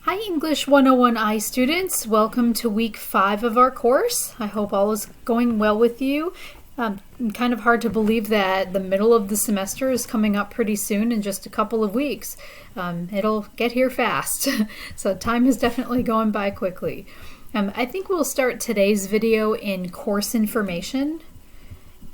Hi English 101I students, welcome to week 5 of our course. I hope all is going well with you. Kind of hard to believe that the middle of the semester is coming up pretty soon in just a couple of weeks. It'll get here fast, so time is definitely going by quickly. I think we'll start today's video in course information.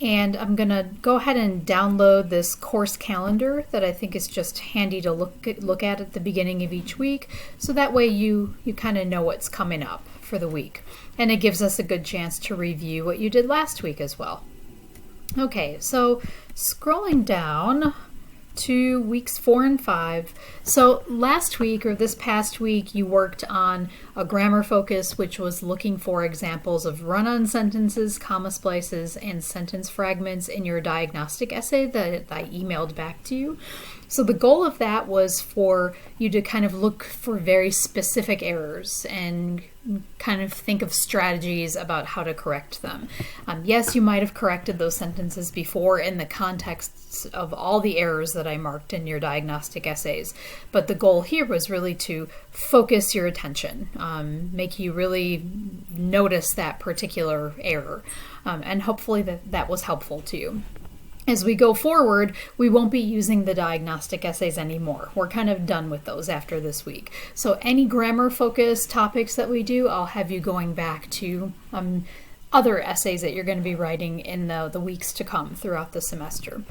And I'm going to go ahead and download this course calendar that I think is just handy to look at the beginning of each week. So that way you kind of know what's coming up for the week. And it gives us a good chance to review what you did last week as well. Okay, so scrolling down to weeks 4 and 5. So last week or this past week you worked on a grammar focus, which was looking for examples of run-on sentences, comma splices, and sentence fragments in your diagnostic essay that I emailed back to you. So the goal of that was for you to kind of look for very specific errors and kind of think of strategies about how to correct them. Yes, you might have corrected those sentences before in the context of all the errors that I marked in your diagnostic essays, but the goal here was really to focus your attention, make you really notice that particular error, and hopefully that was helpful to you. As we go forward, we won't be using the diagnostic essays anymore. We're kind of done with those after this week. So any grammar-focused topics that we do, I'll have you going back to other essays that you're going to be writing in the weeks to come throughout the semester.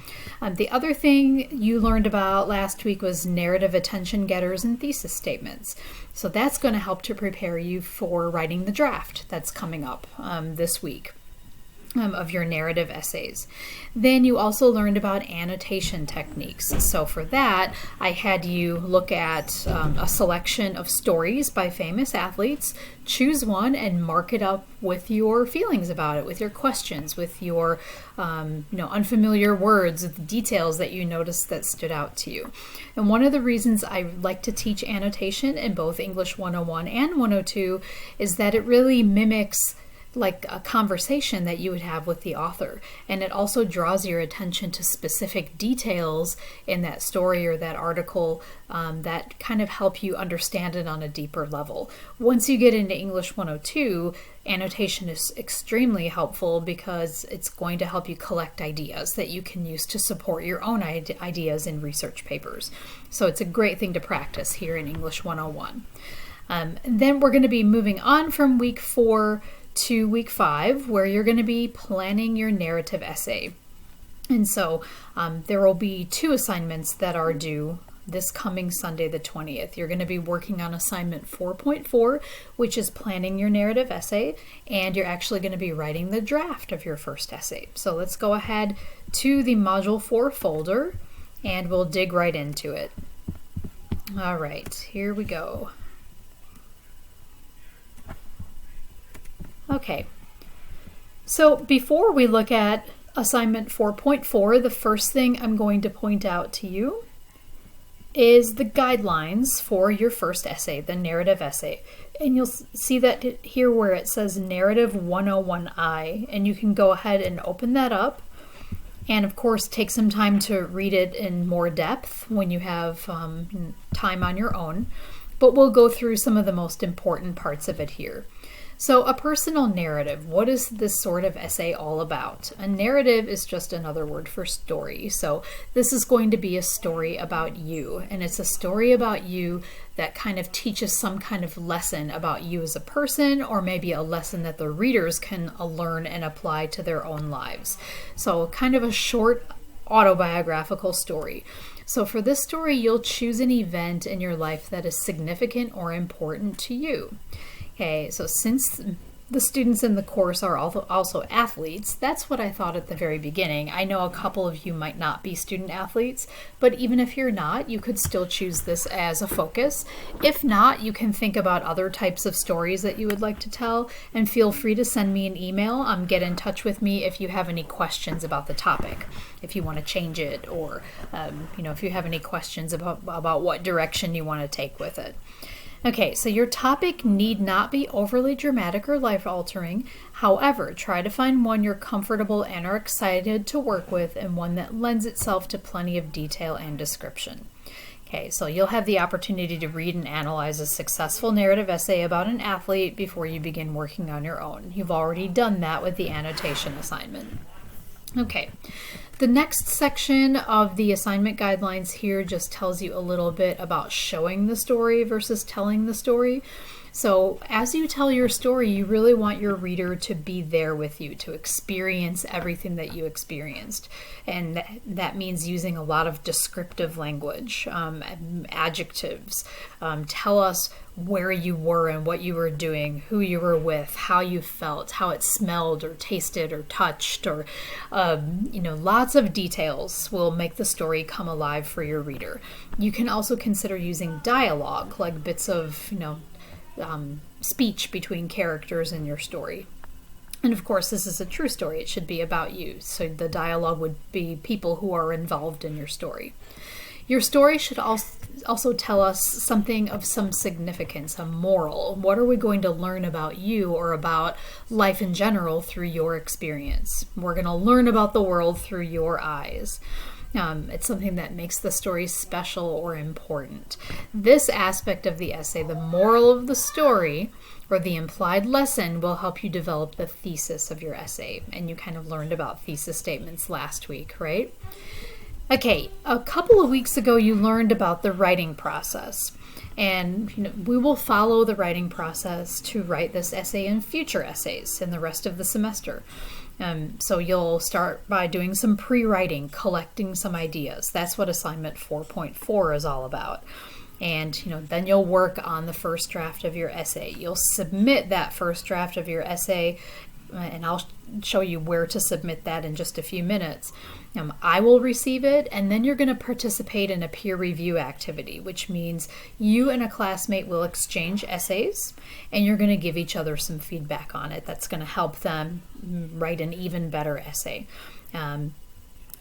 The other thing you learned about last week was narrative attention getters and thesis statements. So that's going to help to prepare you for writing the draft that's coming up this week. Of your narrative essays. Then you also learned about annotation techniques. So for that, I had you look at a selection of stories by famous athletes, choose one and mark it up with your feelings about it, with your questions, with your unfamiliar words, the details that you noticed that stood out to you. And one of the reasons I like to teach annotation in both English 101 and 102 is that it really mimics like a conversation that you would have with the author. And it also draws your attention to specific details in that story or that article that kind of help you understand it on a deeper level. Once you get into English 102, annotation is extremely helpful because it's going to help you collect ideas that you can use to support your own ideas in research papers. So it's a great thing to practice here in English 101. And then we're going to be moving on from week 4 to week 5, where you're going to be planning your narrative essay. And so there will be 2 assignments that are due this coming Sunday the 20th. You're going to be working on assignment 4.4, which is planning your narrative essay, and you're actually going to be writing the draft of your first essay. So let's go ahead to the Module 4 folder, and we'll dig right into it. All right, here we go. Okay, so before we look at assignment 4.4, the first thing I'm going to point out to you is the guidelines for your first essay, the narrative essay. And you'll see that here where it says Narrative 101I, and you can go ahead and open that up and of course take some time to read it in more depth when you have time on your own. But we'll go through some of the most important parts of it here. So a personal narrative, what is this sort of essay all about? A narrative is just another word for story. So this is going to be a story about you, and it's a story about you that kind of teaches some kind of lesson about you as a person, or maybe a lesson that the readers can learn and apply to their own lives. So kind of a short autobiographical story. So for this story, you'll choose an event in your life that is significant or important to you. Okay, so since the students in the course are also athletes, that's what I thought at the very beginning. I know a couple of you might not be student athletes, but even if you're not, you could still choose this as a focus. If not, you can think about other types of stories that you would like to tell, and feel free to send me an email. Get in touch with me if you have any questions about the topic, if you want to change it, or if you have any questions about what direction you want to take with it. Okay, so your topic need not be overly dramatic or life-altering. However, try to find one you're comfortable and are excited to work with, and one that lends itself to plenty of detail and description. Okay, so you'll have the opportunity to read and analyze a successful narrative essay about an athlete before you begin working on your own. You've already done that with the annotation assignment. Okay, the next section of the assignment guidelines here just tells you a little bit about showing the story versus telling the story. So as you tell your story, you really want your reader to be there with you, to experience everything that you experienced. And that means using a lot of descriptive language, adjectives. Tell us where you were and what you were doing, who you were with, how you felt, how it smelled or tasted or touched, or lots of details will make the story come alive for your reader. You can also consider using dialogue, like bits of speech between characters in your story. And of course, this is a true story. It should be about you. So the dialogue would be people who are involved in your story. Your story should also tell us something of some significance, a moral. What are we going to learn about you or about life in general through your experience? We're going to learn about the world through your eyes. It's something that makes the story special or important. This aspect of the essay, the moral of the story, or the implied lesson, will help you develop the thesis of your essay. And you kind of learned about thesis statements last week, right? Okay, a couple of weeks ago you learned about the writing process. And we will follow the writing process to write this essay and future essays in the rest of the semester. So you'll start by doing some pre-writing, collecting some ideas. That's what assignment 4.4 is all about. And then you'll work on the first draft of your essay. You'll submit that first draft of your essay, and I'll show you where to submit that in just a few minutes. I will receive it, and then you're going to participate in a peer review activity, which means you and a classmate will exchange essays, and you're going to give each other some feedback on it. That's going to help them write an even better essay.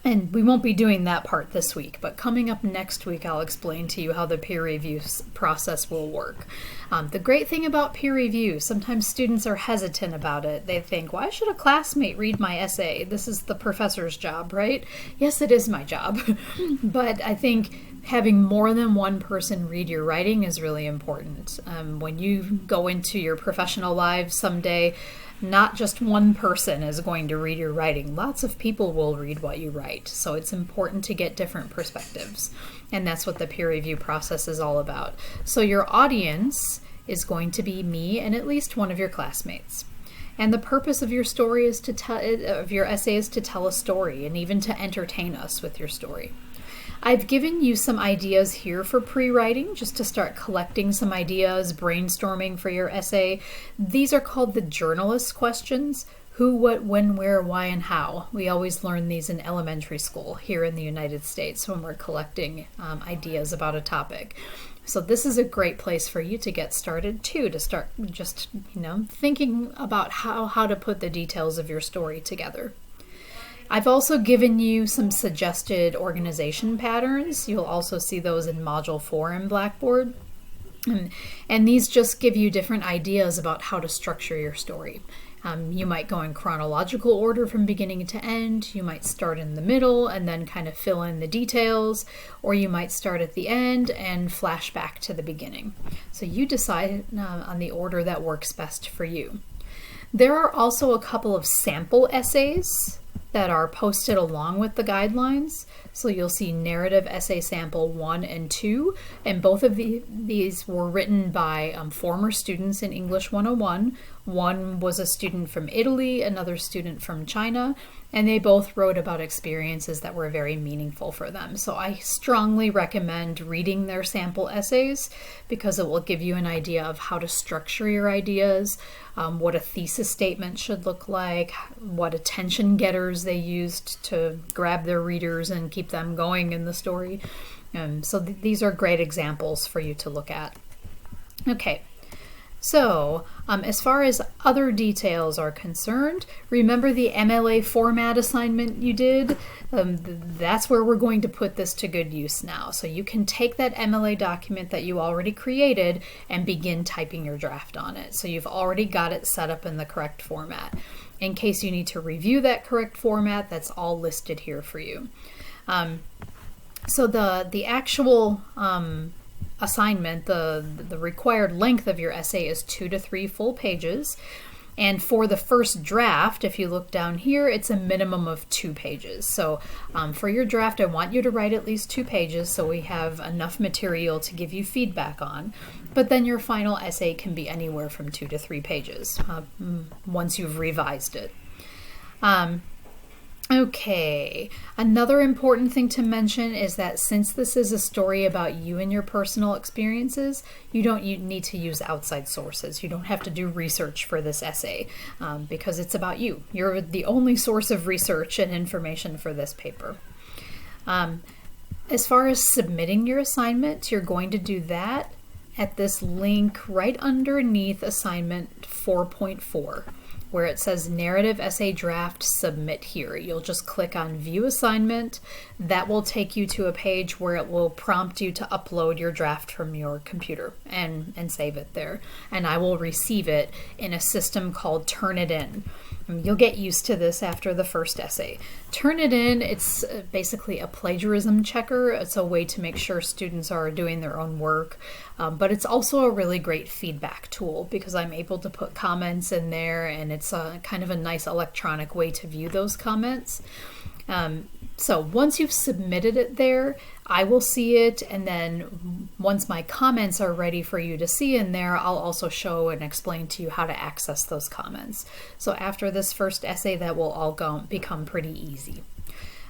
And we won't be doing that part this week, but coming up next week, I'll explain to you how the peer review process will work. The great thing about peer review, sometimes students are hesitant about it. They think, why should a classmate read my essay? This is the professor's job, right? Yes, it is my job. But I think having more than one person read your writing is really important. When you go into your professional lives someday, not just one person is going to read your writing. Lots of people will read what you write. So it's important to get different perspectives. And that's what the peer review process is all about. So your audience is going to be me and at least one of your classmates. And the purpose of your story is of your essay is to tell a story and even to entertain us with your story. I've given you some ideas here for pre-writing, just to start collecting some ideas, brainstorming for your essay. These are called the journalist questions: who, what, when, where, why, and how. We always learn these in elementary school here in the United States when we're collecting ideas about a topic. So this is a great place for you to get started too, to start just thinking about how to put the details of your story together. I've also given you some suggested organization patterns. You'll also see those in Module 4 in Blackboard. And these just give you different ideas about how to structure your story. You might go in chronological order from beginning to end. You might start in the middle and then kind of fill in the details. Or you might start at the end and flash back to the beginning. So you decide on the order that works best for you. There are also a couple of sample essays that are posted along with the guidelines. So you'll see narrative essay sample 1 and 2, and both of these were written by former students in English 101. One was a student from Italy, another student from China, and they both wrote about experiences that were very meaningful for them. So I strongly recommend reading their sample essays because it will give you an idea of how to structure your ideas, what a thesis statement should look like, what attention getters they used to grab their readers and keep them going in the story. So these are great examples for you to look at. Okay. So, as far as other details are concerned, remember the MLA format assignment you did? That's where we're going to put this to good use now. So you can take that MLA document that you already created and begin typing your draft on it. So you've already got it set up in the correct format. In case you need to review that correct format, that's all listed here for you. So the actual assignment, the required length of your essay is 2 to 3 full pages. And for the first draft, if you look down here, it's a minimum of 2 pages. So for your draft, I want you to write at least 2 pages so we have enough material to give you feedback on. But then your final essay can be anywhere from 2 to 3 pages once you've revised it. Okay, another important thing to mention is that since this is a story about you and your personal experiences, you don't need to use outside sources. You don't have to do research for this essay because it's about you. You're the only source of research and information for this paper. As far as submitting your assignment, you're going to do that at this link right underneath assignment 4.4. where it says narrative essay draft, submit here. You'll just click on view assignment. That will take you to a page where it will prompt you to upload your draft from your computer and save it there. And I will receive it in a system called Turnitin. You'll get used to this after the first essay. Turnitin, it's basically a plagiarism checker. It's a way to make sure students are doing their own work, but it's also a really great feedback tool because I'm able to put comments in there, and it's a kind of a nice electronic way to view those comments. So once you've submitted it there, I will see it, and then once my comments are ready for you to see in there, I'll also show and explain to you how to access those comments. So after this first essay, that will all become pretty easy.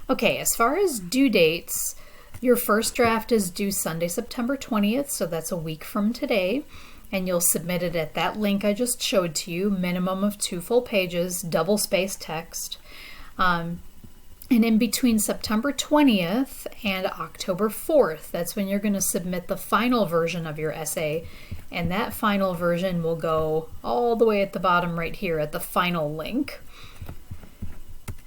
Okay, as far as due dates, your first draft is due Sunday, September 20th, so that's a week from today, and you'll submit it at that link I just showed to you, minimum of 2 full pages, double-spaced text. And in between September 20th and October 4th, that's when you're going to submit the final version of your essay. And that final version will go all the way at the bottom right here at the final link.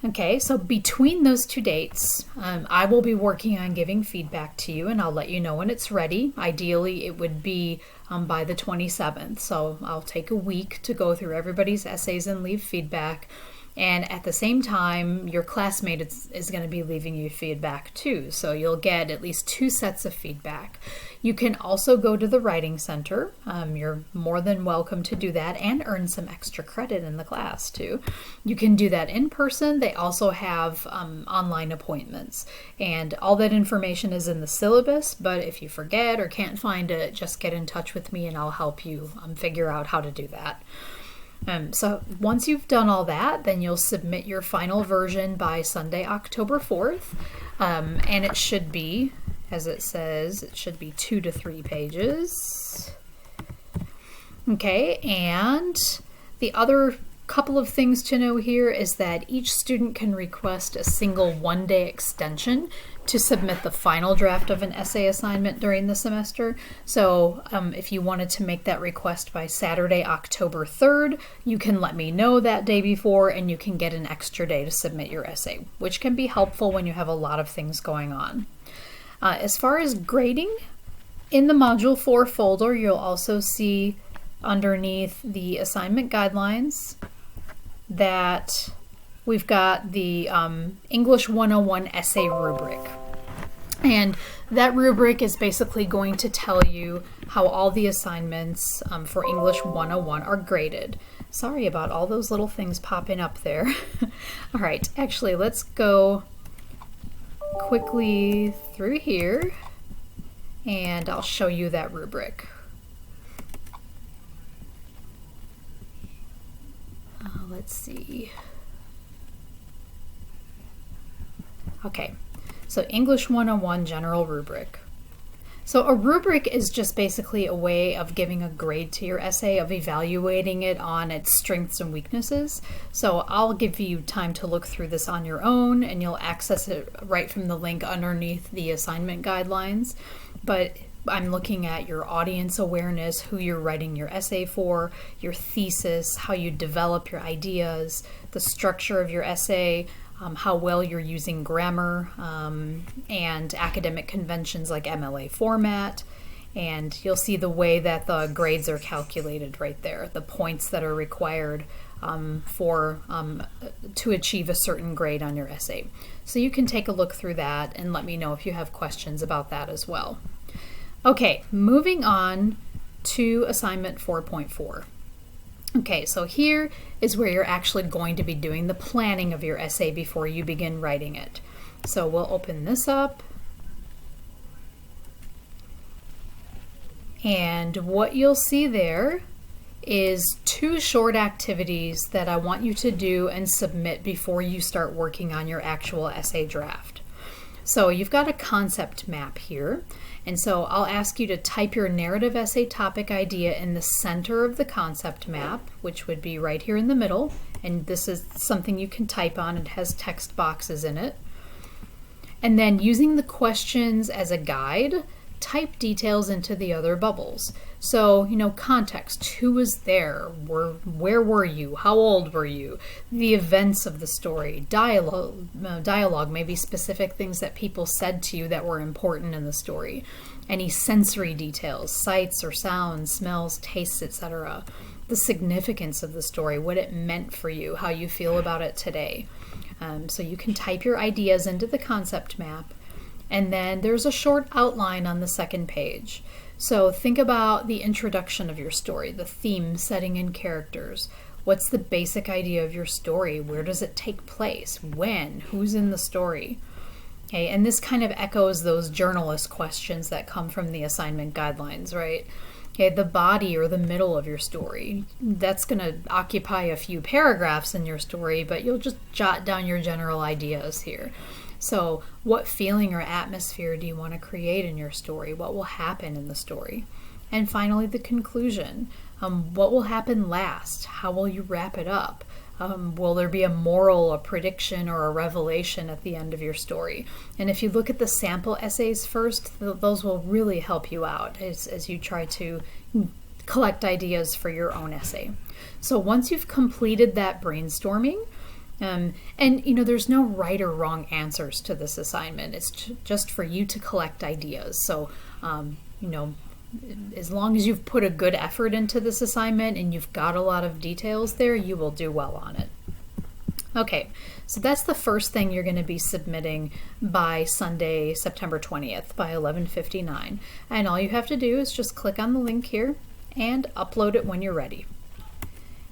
Okay, so between those 2 dates, I will be working on giving feedback to you, and I'll let you know when it's ready. Ideally, it would be by the 27th. So I'll take a week to go through everybody's essays and leave feedback. And at the same time, your classmate is going to be leaving you feedback too. So you'll get at least 2 sets of feedback. You can also go to the Writing Center. You're more than welcome to do that and earn some extra credit in the class too. You can do that in person. They also have online appointments. And all that information is in the syllabus, but if you forget or can't find it, just get in touch with me and I'll help you figure out how to do that. So once you've done all that, then you'll submit your final version by Sunday, October 4th. And it should be, as it says, it should be 2 to 3 pages. Okay, and the other couple of things to know here is that each student can request a single 1-day extension to submit the final draft of an essay assignment during the semester. So if you wanted to make that request by Saturday, October 3rd, you can let me know that day before and you can get an extra day to submit your essay, which can be helpful when you have a lot of things going on. As far as grading, in the Module 4 folder, you'll also see underneath the assignment guidelines that we've got the English 101 essay rubric. And that rubric is basically going to tell you how all the assignments for English 101 are graded. Sorry about all those little things popping up there. All right, actually, let's go quickly through here and I'll show you that rubric. Let's see. Okay, so English 101 General Rubric. So a rubric is just basically a way of giving a grade to your essay, of evaluating it on its strengths and weaknesses. So I'll give you time to look through this on your own and you'll access it right from the link underneath the assignment guidelines. But I'm looking at your audience awareness, who you're writing your essay for, your thesis, how you develop your ideas, the structure of your essay, how well you're using grammar and academic conventions like MLA format, And you'll see the way that the grades are calculated right there, the points that are required to achieve a certain grade on your essay. So you can take a look through that and let me know if you have questions about that as well. Okay, moving on to assignment 4.4. Okay, so here is where you're actually going to be doing the planning of your essay before you begin writing it. So we'll open this up. And what you'll see there is 2 short activities that I want you to do and submit before you start working on your actual essay draft. So you've got a concept map here, and so I'll ask you to type your narrative essay topic idea in the center of the concept map, which would be right here in the middle, and this is something you can type on. It has text boxes in it. And then using the questions as a guide, type details into the other bubbles. So, context, who was there, where were you, how old were you, the events of the story, dialogue, maybe specific things that people said to you that were important in the story, any sensory details, sights or sounds, smells, tastes, etc., the significance of the story, what it meant for you, how you feel about it today. So you can type your ideas into the concept map. And then there's a short outline on the second page. So think about the introduction of your story, the theme, setting, and characters. What's the basic idea of your story? Where does it take place? When? Who's in the story? Okay, and this kind of echoes those journalist questions that come from the assignment guidelines, right? Okay, the body or the middle of your story. That's going to occupy a few paragraphs in your story, but you'll just jot down your general ideas here. So what feeling or atmosphere do you want to create in your story? What will happen in the story? And finally, the conclusion. What will happen last? How will you wrap it up? Will there be a moral, a prediction, or a revelation at the end of your story? And if you look at the sample essays first, those will really help you out as you try to collect ideas for your own essay. So once you've completed that brainstorming, and there's no right or wrong answers to this assignment. It's just for you to collect ideas. So, as long as you've put a good effort into this assignment and you've got a lot of details there, you will do well on it. Okay, so that's the first thing you're going to be submitting by Sunday, September 20th by 11:59. And all you have to do is just click on the link here and upload it when you're ready.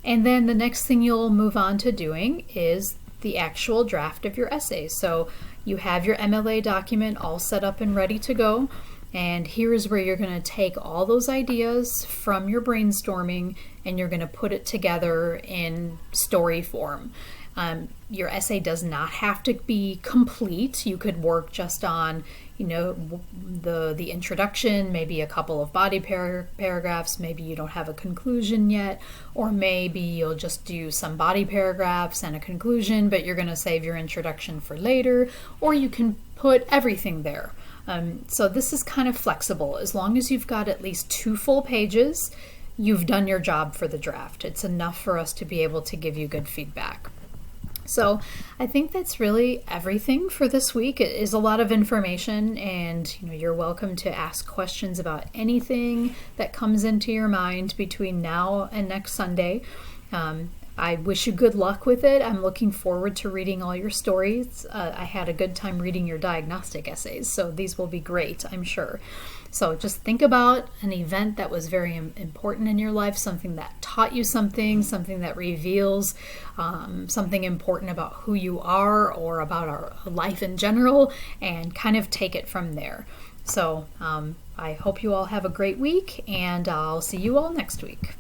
And then the next thing you'll move on to doing is the actual draft of your essay. So you have your MLA document all set up and ready to go. And here is where you're going to take all those ideas from your brainstorming and you're going to put it together in story form. Your essay does not have to be complete. You could work just on, the introduction, maybe a couple of body paragraphs, maybe you don't have a conclusion yet, or maybe you'll just do some body paragraphs and a conclusion, but you're going to save your introduction for later, or you can put everything there. So this is kind of flexible. As long as you've got at least 2 full pages, you've done your job for the draft. It's enough for us to be able to give you good feedback. So I think that's really everything for this week. It is a lot of information, and you're welcome to ask questions about anything that comes into your mind between now and next Sunday. I wish you good luck with it. I'm looking forward to reading all your stories. I had a good time reading your diagnostic essays, so these will be great, I'm sure. So just think about an event that was very important in your life, something that taught you something that reveals something important about who you are or about our life in general, and kind of take it from there. So I hope you all have a great week, and I'll see you all next week.